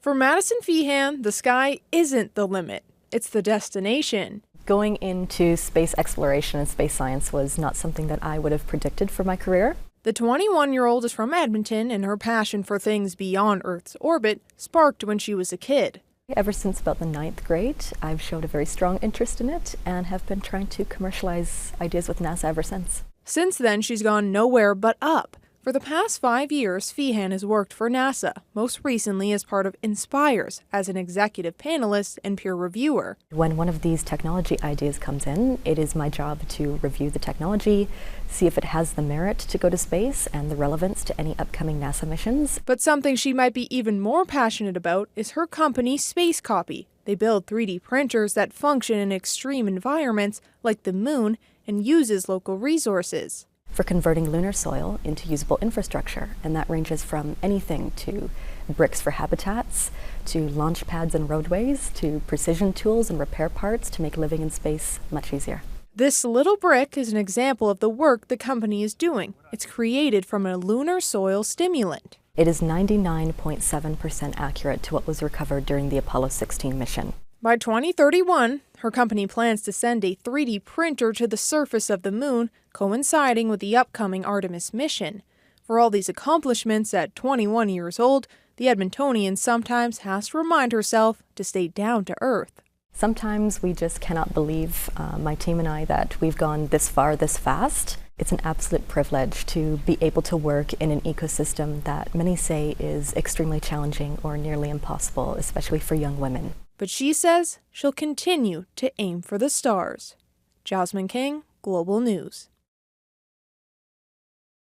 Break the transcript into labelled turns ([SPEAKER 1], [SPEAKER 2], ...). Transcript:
[SPEAKER 1] For Madison Feehan, the sky isn't the limit, it's the destination.
[SPEAKER 2] Going into space exploration and space science was not something that I would have predicted for my career.
[SPEAKER 1] The 21-year-old is from Edmonton, and her passion for things beyond Earth's orbit sparked when she was a kid.
[SPEAKER 2] Ever since about the 9th grade, I've showed a very strong interest in it and have been trying to commercialize ideas with NASA ever since.
[SPEAKER 1] Since then, she's gone nowhere but up. For the past 5 years, Feehan has worked for NASA, most recently as part of Inspires as an executive panelist and peer reviewer.
[SPEAKER 2] When one of these technology ideas comes in, it is my job to review the technology, see if it has the merit to go to space and the relevance to any upcoming NASA missions.
[SPEAKER 1] But something she might be even more passionate about is her company, Space Copy. They build 3D printers that function in extreme environments like the moon and uses local resources.
[SPEAKER 2] For converting lunar soil into usable infrastructure, and that ranges from anything to bricks for habitats, to launch pads and roadways, to precision tools and repair parts to make living in space much easier.
[SPEAKER 1] This little brick is an example of the work the company is doing. It's created from a lunar soil stimulant.
[SPEAKER 2] It is 99.7% accurate to what was recovered during the Apollo 16 mission.
[SPEAKER 1] By 2031, her company plans to send a 3D printer to the surface of the moon, coinciding with the upcoming Artemis mission. For all these accomplishments at 21 years old, the Edmontonian sometimes has to remind herself to stay down to earth.
[SPEAKER 2] Sometimes we just cannot believe, my team and I, that we've gone this far, this fast. It's an absolute privilege to be able to work in an ecosystem that many say is extremely challenging or nearly impossible, especially for young women.
[SPEAKER 1] But she says she'll continue to aim for the stars. Jasmine King, Global News.